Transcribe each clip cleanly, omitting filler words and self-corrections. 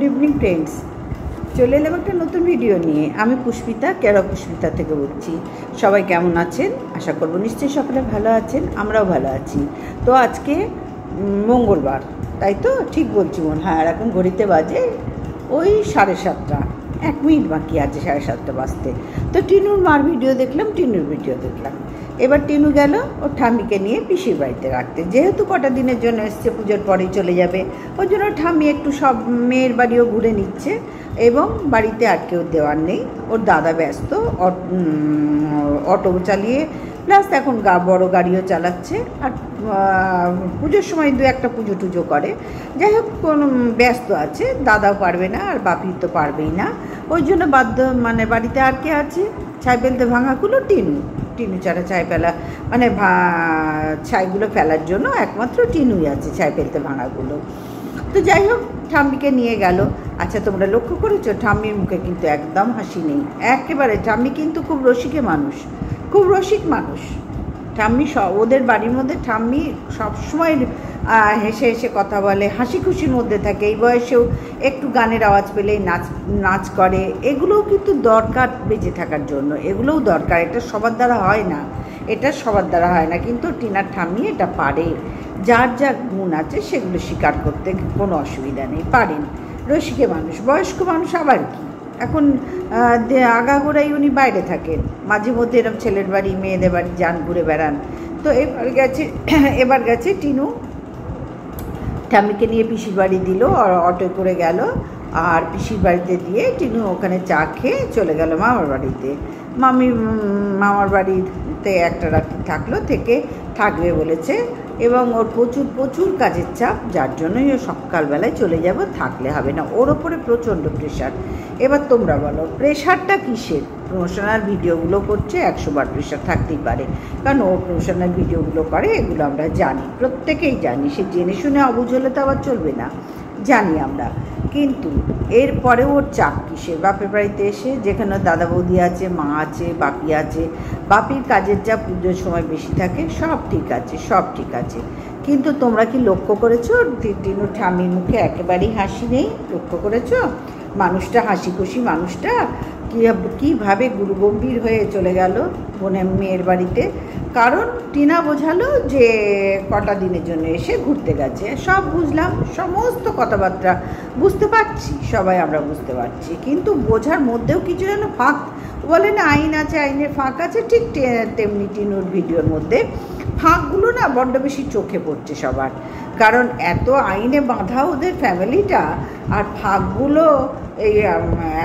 Evening friends, চলে এলাম একটা নতুন ভিডিও নিয়ে। আমি পুষ্পিতা, কেরা পুষ্পিতা থেকে বলছি। সবাই কেমন আছেন? আশা করবো নিশ্চয়ই সকলে ভালো আছেন, আমরাও ভালো আছি। তো আজকে মঙ্গলবার, তাই তো ঠিক বলছি মন? হ্যাঁ, এখন ঘড়িতে বাজে ওই 7:30, 1 মিনিট বাকি আছে 7:30 বাজতে। তো টিনুর মার ভিডিও দেখলাম, টিনুর ভিডিও দেখলাম। এবার টিনু গেল ওর ঠাম্মিকে নিয়ে পিসির বাড়িতে রাখতে, যেহেতু কটা দিনের জন্য এসছে, পুজোর পরেই চলে যাবে। ওই জন্য ঠাম্মি একটু সব মেয়ের বাড়িও ঘুরে নিচ্ছে, এবং বাড়িতে আর কেউ দেওয়ার নেই। ওর দাদা ব্যস্ত অটো চালিয়ে, প্লাস এখন বড় গাড়িও চালাচ্ছে, আর পুজোর সময় 2-1 পুজো টুজো করে। যাই হোক, ব্যস্ত আছে, দাদাও পারবে না, আর বাপি তো পারবেই না। ওই জন্য বাধ্য, বাড়িতে আর কে আছে? ছাই ফেলতে ভাঙাগুলো টিনু ছাড়া ছাই ফেলা, ছাইগুলো ফেলার জন্য একমাত্র টিনুই আছে, ছাই ফেলতে ভাঙাগুলো। তো যাই হোক, ঠাম্মিকে নিয়ে গেল। আচ্ছা, তোমরা লক্ষ্য করেছো ঠাম্মির মুখে কিন্তু একদম হাসি নেই, একেবারে। ঠাম্মি কিন্তু খুব রসিকে মানুষ, খুব রসিক মানুষ ঠাম্মি। ওদের বাড়ির মধ্যে ঠাম্মি সবসময় হেসে হেসে কথা বলে, হাসি খুশির মধ্যে থাকে। এই বয়সেও একটু গানের আওয়াজ পেলেই নাচ করে। এগুলোও কিন্তু দরকার বেঁচে থাকার জন্য, এগুলোও দরকার। এটা সবার দ্বারা হয় না, কিন্তু টিনার ঠাম্মি এটা পারে। যার যার গুণ আছে সেগুলো স্বীকার করতে কোনো অসুবিধা নেই, পারেন। রসিকে মানুষ, বয়স্ক মানুষ, আবার কি। এখন আগাগোড়াই উনি বাইরে থাকেন, মাঝে মধ্যে এরকম ছেলের বাড়ি মেয়েদের বাড়ি যান, ঘুরে বেড়ান। তো এবার গেছে টিনু ঠাম্মিকে নিয়ে পিসির বাড়ি দিল, অটো করে গেল। আর পিসির বাড়িতে দিয়ে টিনু ওখানে চা খেয়ে চলে গেল মামার বাড়িতে। মামার বাড়িতে একটা রাত্রি থাকলো, থাকবে বলেছে। এবং ওর প্রচুর কাজের চাপ, যার জন্যই ও সকালবেলায় চলে যাব, থাকলে হবে না। ওর ওপরে প্রচণ্ড প্রেশার। এবার তোমরা বলো, প্রেশারটা কিসের? প্রমোশনাল ভিডিওগুলো করছে, 100 বার প্রেশার থাকতেই পারে, কারণ ও প্রমোশনাল ভিডিওগুলো করে, এগুলো আমরা জানি, প্রত্যেকেই জানি। সে জেনে শুনে অবুঝ হলে তো আবার চলবে না, জানি আমরা। কিন্তু এরপরে ওর চাপ কিসের? বাপের বাড়িতে এসে, যেখানে দাদা বৌদি আছে, মা আছে, বাপি আছে। বাপির কাজের চাপ পুজোর সময় বেশি থাকে, সব ঠিক আছে। কিন্তু তোমরা কি লক্ষ্য করেছো টিনু ঠাম্মির মুখে একেবারেই হাসি নেই? লক্ষ্য করেছো? মানুষটা হাসি খুশি, মানুষটা কীভাবে গুরুগম্ভীর হয়ে চলে গেল মেয়ের বাড়িতে। কারণ টিনা বোঝালো যে কটা দিনের জন্য এসে ঘুরতে গেছে। সব বুঝলাম, সমস্ত কথাবার্তা বুঝতে পারছি, সবাই আমরা বুঝতে পারছি। কিন্তু বোঝার মধ্যেও কিছু যেন ফাঁক, বলে না আইন আছে, আইনের ফাঁক আছে, ঠিক তেমনি টিনুর ভিডিওর মধ্যে ফাঁকগুলো না বড্ড বেশি চোখে পড়ছে সবার। কারণ এত আইনে বাঁধা ওদের ফ্যামিলিটা, আর ফাঁকগুলো এই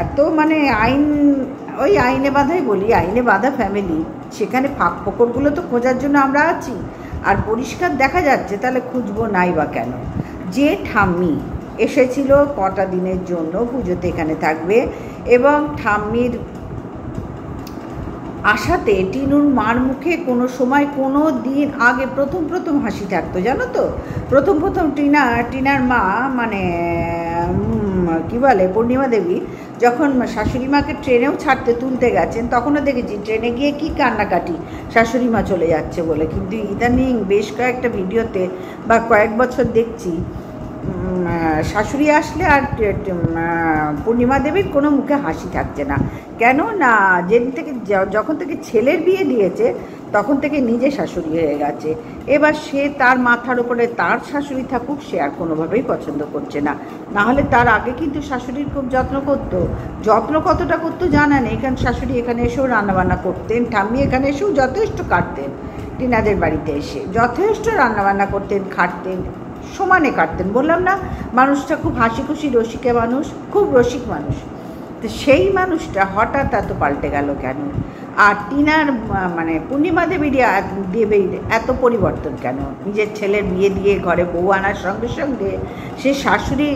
এত ওই আইনে বাঁধাই বলি, আইনে বাঁধা ফ্যামিলি, সেখানে ফাঁক ফোকরগুলো তো খোঁজার জন্য আমরা আছি। আর পরিষ্কার দেখা যাচ্ছে, তাহলে খুঁজবো নাই বা কেন? যে ঠাম্মি এসেছিল কটা দিনের জন্য পুজোতে এখানে থাকবে, এবং ঠাম্মির আশাতে টিনুর মার মুখে কোনো সময় কোনো দিন আগে প্রথম হাসি থাকতো, জানো তো। প্রথম টিনার মা, কি বলে, পূর্ণিমা দেবী, যখন শাশুড়ি মাকে ট্রেনেও তুলতে গেছেন, তখনও দেখেছি ট্রেনে গিয়ে কি কান্নাকাটি, শাশুড়ি মা চলে যাচ্ছে বলে। কিন্তু ইদানিং বেশ কয়েকটা ভিডিওতে বা কয়েক বছর দেখছি, শাশুড়ি আসলে আর পূর্ণিমা দেবীর কোনো মুখে হাসি থাকছে না। কেন না, যখন থেকে ছেলের বিয়ে দিয়েছে, তখন থেকে নিজে শাশুড়ি হয়ে গেছে। এবার সে তার মাথার উপরে তার শাশুড়ি থাকুক, সে আর কোনোভাবেই পছন্দ করছে না। নাহলে তার আগে কিন্তু শাশুড়ির খুব যত্ন করতো। যত্ন কতটা করতো জানা নেই, কারণ শাশুড়ি এখানে এসেও রান্নাবান্না করতেন, ঠাম্মি এখানে এসেও যথেষ্ট কাটতেন, টিনাদের বাড়িতে এসে যথেষ্ট রান্নাবান্না করতেন, খাটতেন, সমানে কাটতেন। বললাম না, মানুষটা খুব হাসি খুশি, রসিকে মানুষ, খুব রসিক মানুষ। তো সেই মানুষটা হঠাৎ এত পাল্টে গেল কেন? আর টিনার পূর্ণিমা দেবীর এত পরিবর্তন কেন? নিজের ছেলের বিয়ে দিয়ে ঘরে বউ আনার সঙ্গে সঙ্গে, সে শাশুড়ি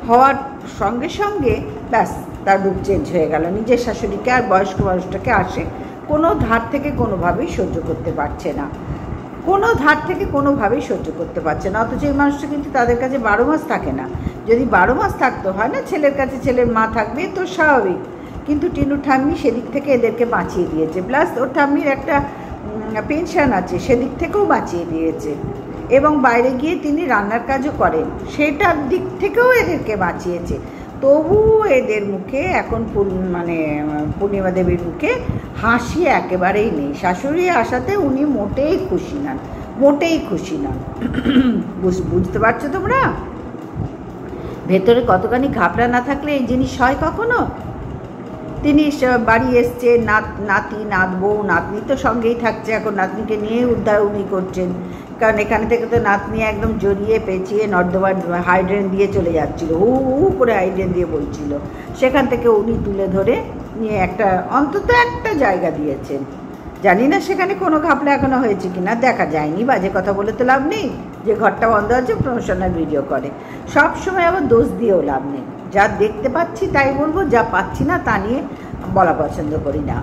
হওয়ার সঙ্গে সঙ্গে ব্যাস তার রূপ চেঞ্জ হয়ে গেল। নিজের শাশুড়িকে আর বয়স্ক মানুষটাকে আসে কোনো ধার থেকে কোনোভাবেই সহ্য করতে পারছে না, অথচ এই মানুষটা কিন্তু তাদের কাছে 12 মাস থাকে না। যদি 12 মাস থাকতো, হয় না ছেলের কাছে ছেলের মা থাকবে, তো স্বাভাবিক। কিন্তু টিনু ঠাম্মি সেদিক থেকে এদেরকে বাঁচিয়ে দিয়েছে, প্লাস ওর ঠাম্মির একটা পেনশন আছে, সেদিক থেকেও বাঁচিয়ে দিয়েছে। এবং বাইরে গিয়ে তিনি রান্নার কাজও করেন, সেটার দিক থেকেও এদেরকে বাঁচিয়েছে। তবু এদের মুখে এখন মানে পূর্ণিমা দেবীর মুখে হাসি একেবারেই নেই। শাশুড়ি আসাতে উনি মোটেই খুশি নন, মোটেই খুশি নন। বুঝতে পারছো তোমরা? ভেতরে কতখানি ঘাবড়া না থাকলে এই জিনিস হয় কখনো? তিনি বাড়ি এসছে, নাতি নাতবউ নাতনি তো সঙ্গেই থাকছে, এখন নাতনিকে নিয়ে উদ্ধার উনি করছেন, কারণ এখানে থেকে তো নাতনি একদম জড়িয়ে পেঁচিয়ে নর্দমার হাইড্রেন দিয়ে চলে যাচ্ছিল, হু হু করে হাইড্রেন দিয়ে বলছিল, সেখান থেকে উনি তুলে ধরে নিয়ে একটা অন্তত একটা জায়গা দিয়েছেন। জানি না সেখানে কোনো ঘাপলা এখনো হয়েছে কিনা, দেখা যায়নি, বাজে কথা বলে তো লাভ নেই, যে ঘরটা বন্ধ আছে প্রমোশনাল ভিডিও করে, সব সময় আবার দোষ দিয়েও লাভ নেই। যা দেখতে পাচ্ছি তাই বলবো, যা পাচ্ছি না তা নিয়ে বলা পছন্দ করি না।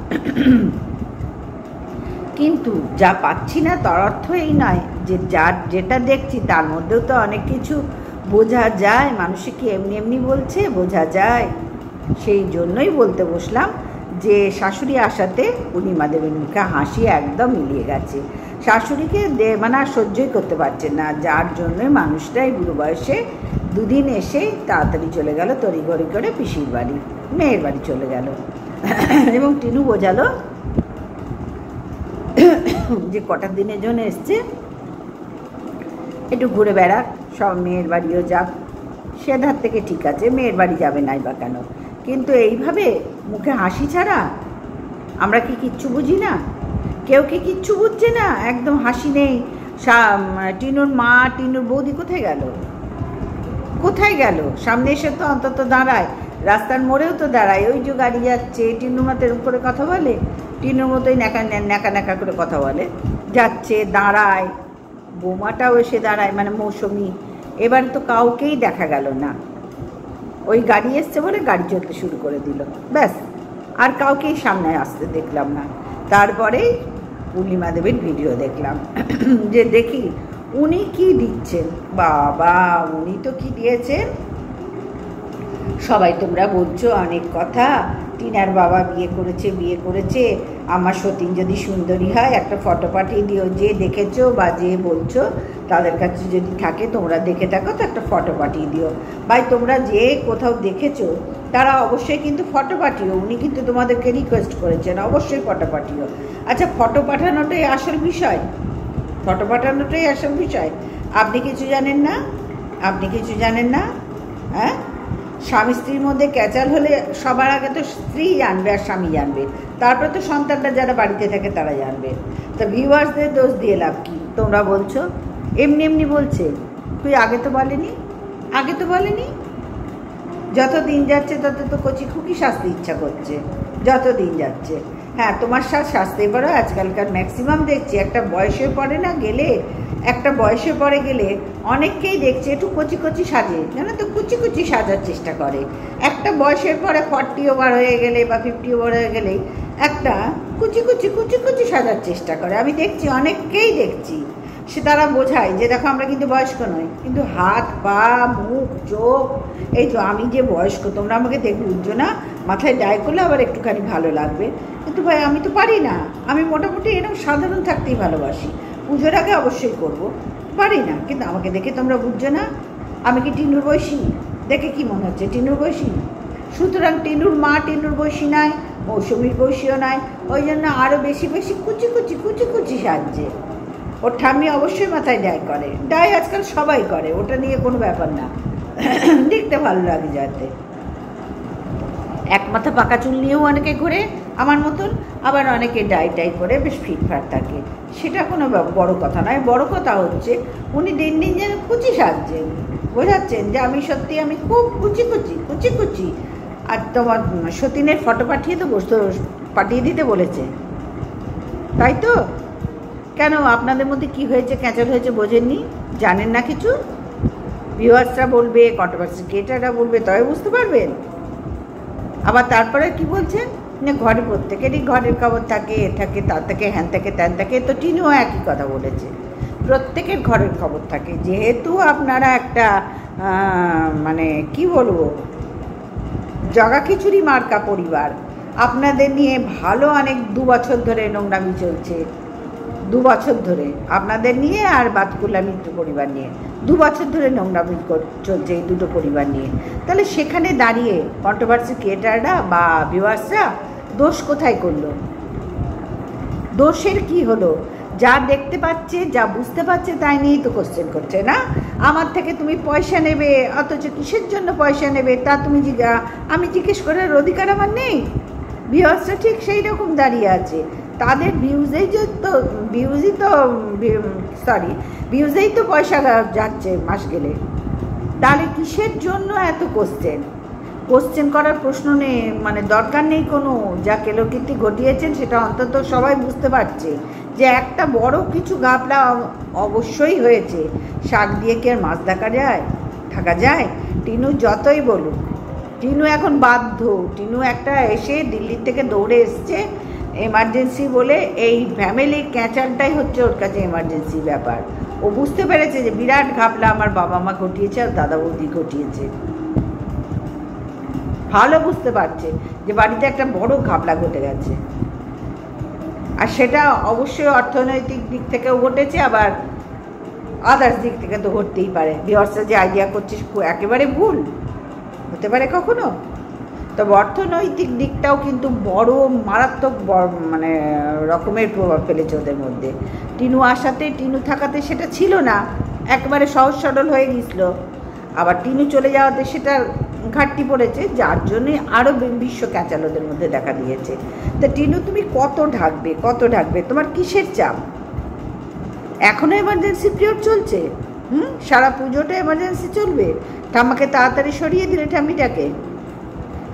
কিন্তু যা পাচ্ছি না তার অর্থ এই নয় যে যেটা দেখছি তার মধ্যেও তো অনেক কিছু বোঝা যায়, মানুষে কি এমনি এমনি বলছে, বোঝা যায়। সেই জন্যই বলতে বসলাম যে শাশুড়ি আসাতে পূর্ণিমা দেবীর মুখে হাসি একদম মিলিয়ে গেছে। শাশুড়িকে মানে আর সহ্যই করতে পারছে না, যার জন্যই মানুষটাই বুড়ো বয়সে দুদিন এসে তাড়াতাড়ি চলে গেল তড়িঘড়ি করে পিসির বাড়ি, মেয়ের বাড়ি চলে গেল। এবং টিনু বোঝালো যে কটার দিনের জন্য এসছে, একটু ঘুরে বেড়াক, সব মেয়ের বাড়িও যাক, সে ধার থেকে ঠিক আছে, মেয়ের বাড়ি যাবে নাই বা কেন, কিন্তু এইভাবে মুখে হাসি ছাড়া আমরা কি কিচ্ছু বুঝি না? কেউ কি কিচ্ছু বুঝছে না? একদম হাসি নেই। টিনুর মা, টিনুর বৌদি কোথায় গেল? কোথায় গেল? সামনে এসে তো অন্তত দাঁড়ায়, রাস্তার মোড়েও তো দাঁড়ায়, ওই যে গাড়ি যাচ্ছে, টিনুর মতো এরকম করে কথা বলে, টিনুর মতোই ন্যাকা ন্যাকা করে কথা বলে, যাচ্ছে দাঁড়ায়, বৌমাটাও এসে দাঁড়ায়, মানে মৌসুমি। এবার তো কাউকেই দেখা গেল না, ওই গাড়ি এসছে বলে গাড়ি চলতে শুরু করে দিল, ব্যাস, আর কাউকেই সামনে আসতে দেখলাম না। তারপরেই পূর্ণিমা দেবীর ভিডিও দেখলাম, যে দেখি উনি কি দিচ্ছেন, বাবা উনি তো কি দিয়েছেন। সবাই তোমরা বলছো অনেক কথা, টিনার বাবা বিয়ে করেছে, আমার সতীন যদি সুন্দরী হয় একটা ফটো পাঠিয়ে দিও, যে দেখেছো বা যে বলছো তাদের কাছে যদি থাকে, তোমরা দেখে থাকো তো একটা ফটো পাঠিয়ে দিও। ভাই তোমরা যে কোথাও দেখেছো তারা অবশ্যই কিন্তু ফটো পাঠিও, উনি কিন্তু তোমাদেরকে রিকোয়েস্ট করেছেন, অবশ্যই ফটো পাঠিও। আচ্ছা, ফটো পাঠানোটাই আসল বিষয়, ফটো পাঠানোটাই আসল বিষয়। আপনি কিছু জানেন না? আপনি কিছু জানেন না? হ্যাঁ, স্বামী স্ত্রীর মধ্যে ক্যাচাল হলে সবার আগে তো স্ত্রী জানবে আর স্বামী জানবে, তারপরে তো সন্তানরা যারা বাড়িতে থাকে তারা জানবে। তো ভিউয়ার্সদের দোষ দিয়ে লাভ কি? তোমরা বলছো এমনি এমনি বলছে, তুই আগে তো বলেনি, আগে তো বলেনি। যত দিন যাচ্ছে তত তো কচি খুকি শাস্তি ইচ্ছা করছে, যত দিন যাচ্ছে। হ্যাঁ, তোমার শাস্তি পারো, আজকালকার ম্যাক্সিমাম দেখছি একটা বয়সের পরে না গেলে, একটা বয়সের পরে গেলে অনেককেই দেখছে একটু কচি কচি সাজে, জানো তো, কুচি কুচি সাজার চেষ্টা করে। একটা বয়সের পরে 40 ওভার হয়ে গেলে বা 50 ওভার হয়ে গেলে একটা কুচি কুচি কুচি কুচি সাজার চেষ্টা করে। আমি দেখছি, অনেককেই দেখছি, সে তারা বোঝায় যে দেখো আমরা কিন্তু বয়স্ক নই, কিন্তু হাত পা মুখ চোখ, এই তো আমি যে বয়স্ক, তোমরা আমাকে দেখে বুঝছো না, মাথায় ডাই করলে আবার একটুখানি ভালো লাগবে, কিন্তু ভাই আমি তো পারি না, আমি মোটামুটি এরকম সাধারণ থাকতেই ভালোবাসি, পুজোর আগে অবশ্যই করব, পারি না, কিন্তু আমাকে দেখে তোমরা বুঝছো না আমি কি টিনুর বয়সী? দেখে কি মনে হচ্ছে টিনুর বয়সী? সুতরাং টিনুর মা টিনুর বয়সী নয়, মৌসুমীর বয়সীও নয়, ওই জন্য আরও বেশি বেশি কুচি কুচি কুচি কুচি সাজছে। ওর ঠাম্মি অবশ্যই মাথায় ডাই করে, ডাই আজকাল সবাই করে, ওটা নিয়ে কোনো ব্যাপার না, দেখতে ভালো লাগে যাতে। এক মাথা পাকা চুল নিয়েও অনেকে ঘুরে আমার মতন, আবার অনেকে ডাই টাই করে বেশ ফিটফাট থাকে, সেটা কোনো বড় কথা নয়। বড় কথা হচ্ছে উনি দিন দিন যেন কুচি সাজছেন, বোঝাচ্ছেন যে আমি সত্যি আমি খুব কুচি কুচি কুচি কুচি। আর তোমার সতীনের ফটো পাঠিয়ে দিতে বলেছে, তাই তো? কেন আপনাদের মধ্যে কি হয়েছে, ক্যাঁচাল হয়েছে বোঝেননি, জানেন না কিছু? ভিউয়ার্সরা বলবে, কন্ট্রোভার্সি ক্রিয়েটাররা বলবে, তবে বুঝতে পারবেন। আবার তারপরে কি বলছেন না, ঘরে প্রত্যেকেরই ঘরের খবর থাকে, এ থাকে, তার থাকে, হ্যান থাকে, ত্যান থাকে, তো টিনুও একই কথা বলেছে, প্রত্যেকের ঘরের খবর থাকে। যেহেতু আপনারা একটা মানে কি বলবো, জগা খিচুড়ি মার্কা পরিবার, আপনাদের নিয়ে ভালো অনেক 2 বছর ধরে নোংরামি চলছে, 2 বছর ধরে আপনাদের নিয়ে আর বাতকুল্লা মিত্র পরিবার নিয়ে 2 বছর ধরে নোংরামি চলছে এই দুটো পরিবার নিয়ে। তাহলে সেখানে দাঁড়িয়ে কন্ট্রোভার্সি ক্রিয়েটাররা বা ভিউয়ার্সরা দোষ কোথায় করলো? দোষের কি হলো? যা দেখতে পাচ্ছে, যা বুঝতে পারছে তাই নিয়েই তো কোশ্চেন করছে না। আমার থেকে তুমি পয়সা নেবে, অথচ কিসের জন্য পয়সা নেবে তা তুমি আমি জিজ্ঞেস করার অধিকার আমার নেই। ভিউয়ার্সরা ঠিক সেই রকম দাঁড়িয়ে আছে, তাদের ভিউজেই তো পয়সা যাচ্ছে মাস গেলে। তাহলে কিসের জন্য এত কোশ্চেন করার প্রশ্ন নেই, মানে দরকার নেই কোনো। যা কেলোকীর্তি ঘটিয়েছেন সেটা অন্তত সবাই বুঝতে পারছে যে একটা বড় কিছু ঘাপলা অবশ্যই হয়েছে। শাক দিয়ে কি আর মাছ ঢাকা যায়? টিনু যতই বলুক, টিনু এখন বাধ্য। টিনু একটা এসে দিল্লি থেকে দৌড়ে এসছে এমার্জেন্সি বলে। এই ফ্যামিলি ক্যাচালটাই হচ্ছে ওর কাছে এমার্জেন্সি ব্যাপার। ও বুঝতে পেরেছে যে বিরাট ঘাপলা আমার বাবা মা ঘটিয়েছে আর দাদা বৌদি ঘটিয়েছে। ভালো বুঝতে পারছে যে বাড়িতে একটা বড় ঘাপলা ঘটে গেছে, আর সেটা অবশ্যই অর্থনৈতিক দিক থেকেও ঘটেছে, আবার আদার্স দিক থেকে তো ঘটতেই পারে। ভিউয়ার্সরা যে আইডিয়া করছে একেবারে ভুল হতে পারে কখনো। তবে অর্থনৈতিক দিকটাও কিন্তু বড় মারাত্মক মানে রকমের প্রভাব ফেলেছে ওদের মধ্যে। টিনু আসাতে, টিনু থাকাতে সেটা ছিল না, একেবারে সহজ সরল হয়ে গেছিল। আবার টিনু চলে যাওয়াতে সেটা ঘাটতি পড়েছে, যার জন্যে আরও বিশ্ব ক্যাচাল ওদের মধ্যে দেখা দিয়েছে। তা টিনু তুমি কত ঢাকবে? তোমার কিসের চাপ? এখনও এমার্জেন্সি পিরিয়ড চলছে, সারা পুজোটা এমার্জেন্সি চলবে। ঠাম্মাকে তাড়াতাড়ি সরিয়ে দিলে,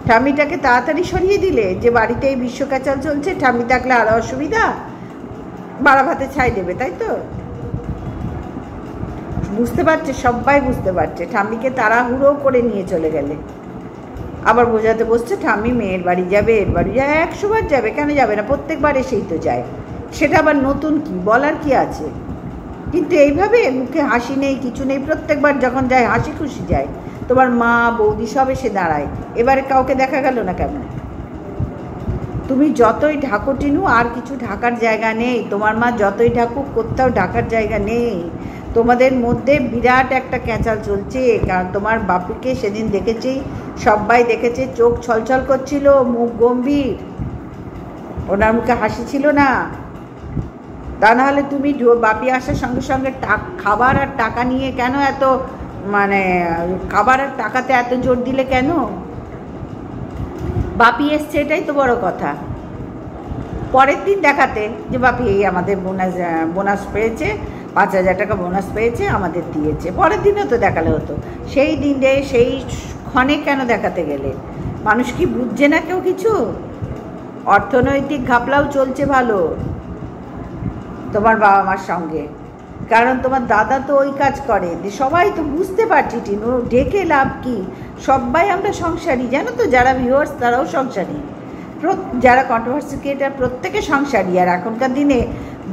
ঠাম্মিটাকে তাড়াতাড়ি সরিয়ে দিলে যে বাড়িতে এই বিশ্ব ক্যাচাল চলছে, ঠাম্মি থাকলে আরও অসুবিধা, বাড়া ভাতে ছাই দেবে, তাই তো? বুঝতে পারছে, সবাই বুঝতে পারছে। ঠাম্মিকে তাড়াহুড়ো করে নিয়ে চলে গেলে আবার বোঝাতে বসছে ঠাম্মি মেয়ের বাড়ি যাবে, 100 বার যাবে, কেন যাবে না? প্রত্যেকবার এসেই তো যায়, সেটা আবার নতুন কি বলার কি আছে? কিন্তু এইভাবে মুখে হাসি নেই, কিছু নেই, প্রত্যেকবার যখন যায় হাসি খুশি যায়। তোমার মা বৌদি সব এসে দাঁড়ায়, এবারে কাউকে দেখা গেল না কেন? তুমি যতই ঢাকো টিনু, আর কিছু ঢাকার জায়গা নেই। তোমার মা যতই ঢাকুক, কোথাও ঢাকার জায়গা নেই। তোমাদের মধ্যে বিরাট একটা ক্যাচাল চলছে, কারণ তোমার বাপিকে সেদিন দেখেছি, সবাই দেখেছে, চোখ ছলছল করছিল, মুখ গম্ভীর, ওনার মুখে হাসি ছিল না। তা নাহলে তুমি বাপি আসার সঙ্গে সঙ্গে খাবার আর টাকা নিয়ে কেন এত, মানে খাবার আর টাকাতে এত জোর দিলে কেন? বাপি এসছে, এটাই তো বড় কথা। পরের দিন দেখাতে যে বাপি এই আমাদের বোনাস পেয়েছে, 5,000 টাকা বোনাস পেয়েছে, আমাদের দিয়েছে। পরের দিনও তো দেখালে হতো। সেই দিনে সেই ক্ষণে কেন দেখাতে গেলে? মানুষ কি বুঝছে না কেউ কিছু? অর্থনৈতিক ঘাপলাও চলছে ভালো তোমার বাবা মার সঙ্গে, কারণ তোমার দাদা তো ওই কাজ করে। সবাই তো বুঝতে পারছি টিনু, ডেকে লাভ কি? সবাই আমরা সংসারী, জানো তো, যারা ভিউয়ার্স তারাও সংসারী, যারা কন্ট্রোভার্সি ক্রিয়েটার প্রত্যেকে সংসারী। আর এখনকার দিনে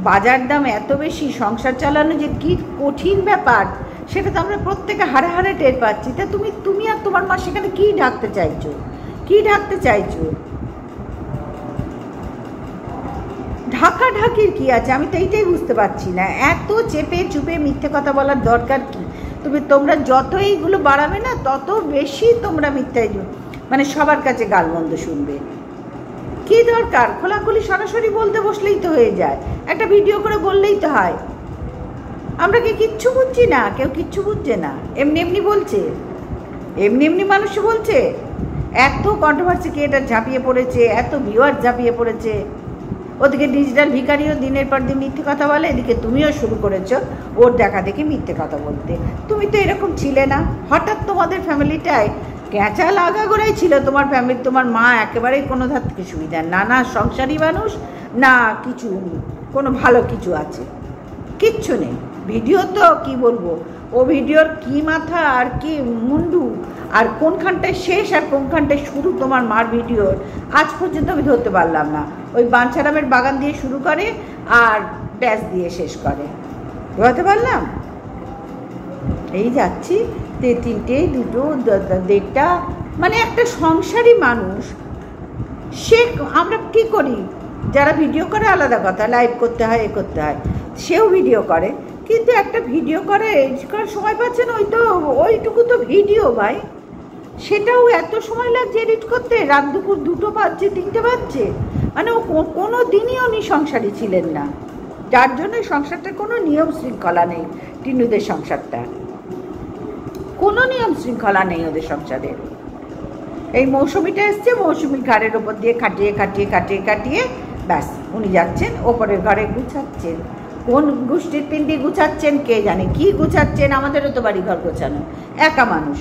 বাজার দাম এত বেশি, সংসার চালানো যে কী কঠিন ব্যাপার সেটা তো আমরা প্রত্যেকে হাড়ে হাড়ে টের পাচ্ছি। তা তুমি আর তোমার মা সেখানে কী ঢাকতে চাইছো? ঢাকাঢাকির কি আছে? আমি তো এইটাই বুঝতে পারছি না। এত চেপে চুপে মিথ্যে কথা বলার দরকার কি? তোমরা যত এইগুলো বাড়াবে না, তত বেশি তোমরা মিথ্যায় মানে সবার কাছে গালমন্দ শুনবে। কি দরকার? খোলাখুলি সরাসরি বলতে বসলেই তো হয়ে যায়, একটা ভিডিও করে বললেই তো হয়। আমরা কি কিচ্ছু বুঝছি না? কেউ কিচ্ছু বুঝছে না, এমনি বলছে, এমনি মানুষ বলছে। এত কন্ট্রোভার্সি ক্রিয়েটার ঝাঁপিয়ে পড়েছে, এত ভিউয়ার ঝাঁপিয়ে পড়েছে। ওদিকে ডিজিটাল ভিখারিও দিনের পর দিন মিথ্যে কথা বলে, এদিকে তুমিও শুরু করেছো ওর দেখা দেখে মিথ্যে কথা বলতে। তুমি তো এরকম ছিলে না, হঠাৎ তোমাদের ফ্যামিলিটায় ক্যাঁচাল আগাগোড়াই ছিল। তোমার ফ্যামিলি, তোমার মা একেবারেই কোনো ধার থেকে সুবিধা না সংসারী মানুষ, না কিছু কোনো ভালো কিছু আছে, কিচ্ছু নেই। ভিডিও তো কি বলবো, ও ভিডিওর কি মাথা আর কি মুন্ডু, আর কোনখানটায় শেষ আর কোনখানটায় শুরু তোমার মার ভিডিওর, আজ পর্যন্ত আমি ধরতে পারলাম না। ওই বাঞ্ছারামের বাগান দিয়ে শুরু করে আর ব্যাস দিয়ে শেষ করে, ধরতে পারলাম। এই যাচ্ছি 3টে 2টো 1.5টা, মানে একটা সংসারী মানুষ সে, আমরা কী করি যারা ভিডিও করে আলাদা কথা, লাইভ করতে হয়, এ করতে হয়, সেও ভিডিও করে, কিন্তু একটা ভিডিও করে এডিট করার সময় পাচ্ছে না। ওইটুকু তো ভিডিও ভাই, সেটাও এত সময় লাগছে এডিট করতে, রাত দুপুর 2টো বাজছে, 3টে বাজছে। মানে ও কোনো দিনই উনি সংসারী ছিলেন না, যার জন্য সংসারটার কোনো নিয়ম শৃঙ্খলা নেই। টিনুদের সংসারটা কোনো নিয়ম শৃঙ্খলা নেই ওদের সংসারের। এই মৌসুমিটা এসছে, মৌসুমির ঘাড়ের ওপর দিয়ে কাটিয়ে কাটিয়ে কাটিয়ে কাটিয়ে ব্যাস উনি যাচ্ছেন ওপরের ঘরে গুছাচ্ছেন। কোন গোষ্ঠীর পিণ্ডি গুছাচ্ছেন কে জানে, কি গুছাচ্ছেন। আমাদেরও তো বাড়ি ঘর গোছানো, একা মানুষ,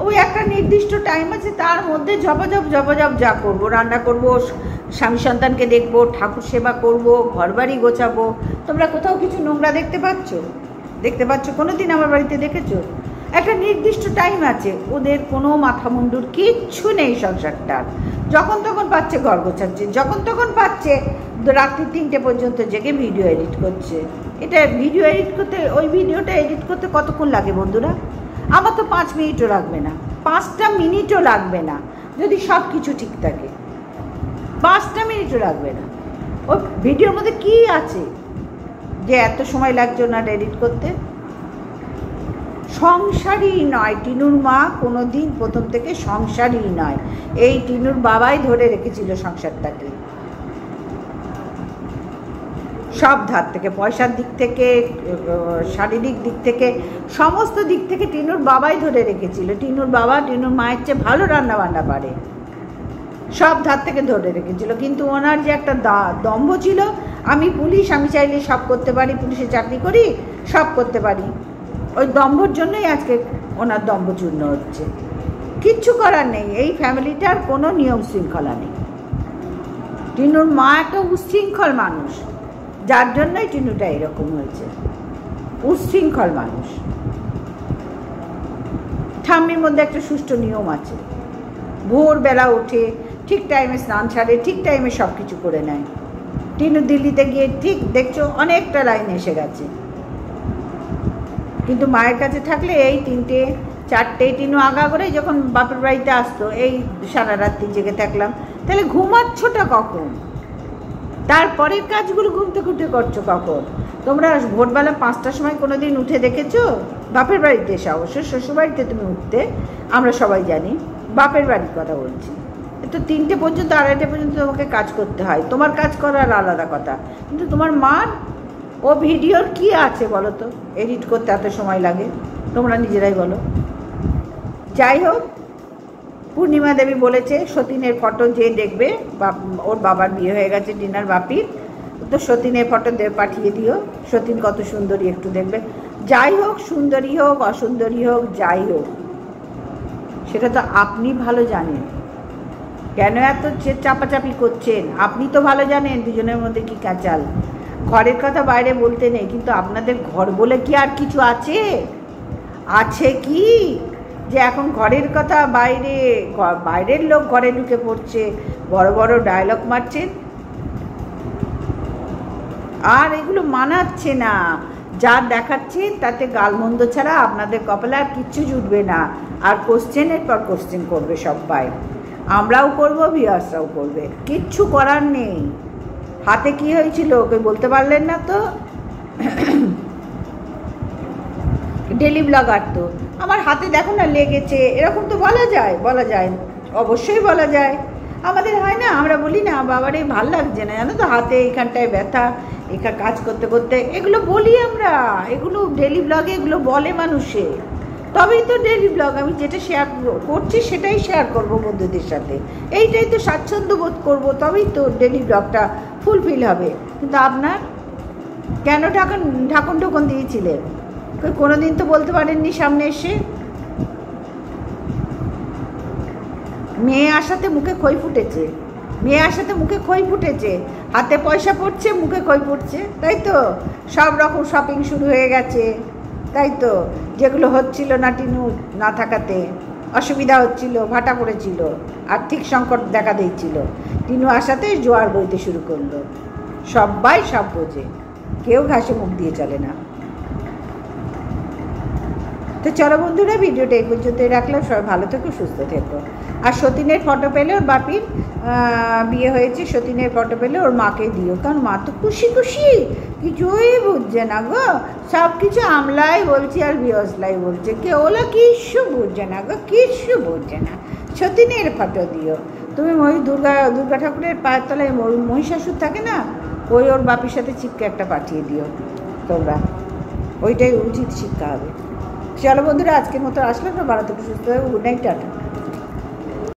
ওই একটা নির্দিষ্ট টাইম আছে, তার মধ্যে ঝপাঝপ ঝপাঝপ যা করবো, রান্না করবো, স্বামী সন্তানকে দেখবো, ঠাকুর সেবা করবো, ঘরবাড়ি গোছাবো। তোমরা কোথাও কিছু নোংরা দেখতে পাচ্ছ? কোনো দিন আমার বাড়িতে দেখেছো? একটা নির্দিষ্ট টাইম আছে, ওদের কোনো মাথা মুন্ডুর কিচ্ছু নেই সংসারটার। যখন তখন পাচ্ছে ঘর গোছাচ্ছে, যখন তখন পাচ্ছে রাত্রি 3টে পর্যন্ত জেগে ভিডিও এডিট করছে। এটা ভিডিও এডিট করতে, ওই ভিডিওটা এডিট করতে কতক্ষণ লাগে বন্ধুরা? আমার তো 5 মিনিটও লাগবে না, 5টা মিনিটও লাগবে না, যদি সব কিছু ঠিক থাকে। 5টা মিনিটও লাগবে না। ওই ভিডিওর মধ্যে কি আছে যে এত সময় লাগছে ওনার এডিট করতে? সংসারই নয়, টিনুর মা কোনো দিন প্রথম থেকে সংসারই নয়। এই টিনুর বাবাই ধরে রেখেছিল সংসারটাকে, সব ধার থেকে, পয়সার দিক থেকে, শারীরিক দিক থেকে, সমস্ত দিক থেকে টিনুর বাবাই ধরে রেখেছিল। টিনুর বাবা টিনুর মায়ের চেয়ে ভালো রান্না বান্না পারে, সব ধার থেকে ধরে রেখেছিল। কিন্তু ওনার যে একটা দম্ভ ছিল, আমি পুলিশ, আমি চাইলে সব করতে পারি, পুলিশে চাকরি করি, সব করতে পারি। ওই দম্ভর জন্যই আজকে ওনার দম্ভ চূর্ণ হচ্ছে। কিচ্ছু করার নেই, এই ফ্যামিলিটার কোনো নিয়ম শৃঙ্খলা নেই। টিনুর মা একটা উচ্ছৃঙ্খল মানুষ, যার জন্যই টিনুটা এরকম হয়েছে, উচ্ছৃঙ্খল মানুষ। ঠাম্মির মধ্যে একটা সুষ্ঠু নিয়ম আছে, ভোরবেলা উঠে ঠিক টাইমে স্নান সারে, ঠিক টাইমে সব কিছু করে নেয়। টিনু দিল্লিতে গিয়ে ঠিক দেখছো অনেকটা লাইন এসে গেছে, কিন্তু মায়ের কাছে থাকলে এই 3টে 4টে, টিনু আগা করে যখন বাপের বাড়িতে আসতো, এই সারা রাত্রি জেগে থাকলাম, তাহলে ঘুমাচ্ছোটা কখন? তারপরের কাজগুলো ঘুমতে ঘুরতে করছো কখন? তোমরা ভোরবেলা 5টার সময় কোনো দিন উঠে দেখেছো? বাপের বাড়িতে এসে, অবশ্য শ্বশুরবাড়িতে তুমি উঠতে, আমরা সবাই জানি, বাপের বাড়ির কথা বলছি। তো 3টে পর্যন্ত, 2:30 পর্যন্ত তোমাকে কাজ করতে হয়, তোমার কাজ করার আলাদা কথা। কিন্তু তোমার মার ও ভিডিওর কি আছে বলো তো, এডিট করতে এত সময় লাগে? তোমরা নিজেরাই বলো। যাই হোক, পূর্ণিমা দেবী বলেছে সতীনের ফটো যে দেখবে, ওর বাবার বিয়ে হয়ে গেছে টিনার বাপির, তো সতীনের ফটো পাঠিয়ে দিও, সতীন কত সুন্দরী একটু দেখবে। যাই হোক, সুন্দরী হোক অসুন্দরী হোক, যাই হোক, সেটা তো আপনি ভালো জানেন। কেন এত চাপাচাপি করছেন? আপনি তো ভালো জানেন দুজনের মধ্যে কি কাচাল। ঘরের কথা বাইরে বলতে নেই, কিন্তু আপনাদের ঘর বলে কি আর কিছু আছে? আছে কি যে এখন ঘরের কথা বাইরে, বাইরের লোক ঘরে ঢুকে পড়ছে, বড় বড় ডায়লগ মারছেন? আর এগুলো মানাচ্ছে না। যা দেখাচ্ছেন তাতে গালমন্দ ছাড়া আপনাদের কপালে আর কিচ্ছু জুটবে না। আর কোশ্চেনের পর কোশ্চেন করবে সবাই, আমরাও করব, ভিউয়ার্সরাও করবে, কিচ্ছু করার নেই। হাতে কি হয়েছিল ওকে বলতে পারলেন না তো? ডেলি ব্লগার তো, আমার হাতে দেখো না লেগেছে, এরকম তো বলা যায়? বলা যায়, অবশ্যই বলা যায়। আমাদের হয় না, আমরা বলি না বাবারে ভাল লাগছে না জানো তো, হাতে এইখানটায় ব্যথা, এখানে কাজ করতে করতে, এগুলো বলি আমরা। এগুলো ডেলি ব্লগে এগুলো বলে মানুষে, তবেই তো ডেলি ব্লগ। আমি যেটা শেয়ার করছি সেটাই শেয়ার করবো বন্ধুদের সাথে, এইটাই তো স্বাচ্ছন্দ্য বোধ করবো, তবেই তো ডেলি ব্লগটা ফুলফিল হবে। কিন্তু আপনার কেন ঢাকন ঢোকন দিয়েছিলেন? কোনো দিন তো বলতে পারেননি সামনে এসে। মেয়ে আসাতে মুখে খই ফুটেছে, মেয়ে আসাতে মুখে খই ফুটেছে, হাতে পয়সা পড়ছে, মুখে খই ফুটছে, তাই তো? সব রকম শপিং শুরু হয়ে গেছে, তাই তো? যেগুলো হচ্ছিল না টিনু না থাকাতে, অসুবিধা হচ্ছিল, ভাটা পড়েছিল, আর্থিক সংকট দেখা দিয়েছিল, টিনু আসাতে জোয়ার বইতে শুরু করলো। সবাই সব বোঝে, কেউ ঘাসে মুখ দিয়ে চলে না। তো চলো বন্ধুরা, ভিডিওটা এই পর্যন্তই রাখলাম। সবাই ভালো থেকো, সুস্থ থেকো। আর সতীনের ফটো পেলে ওর বাপির বিয়ে হয়েছে, সতীনের ফটো পেলে ওর মাকে দিও, কারণ মা তো খুশি খুশি, কিছুই বুঝছে না গো, সব কিছু আমলাই বলছি আর বিয়সলাই বলছে, কে ওলা কিচ্ছু বুঝছে না গো, কিচ্ছু বুঝছে না। সতীনের ফটো দিও তুমি। দুর্গা ঠাকুরের পায়ের তলায় মহিষাসুর থাকে না, ওই ওর বাপির সাথে চিপকে একটা পাঠিয়ে দিও তোমরা, ওইটাই উচিত শিক্ষা হবে। চলো বন্ধুরা, আজকের মতো আসলাম না, ভালো থেকে সুস্থ হবে। Good night, tata.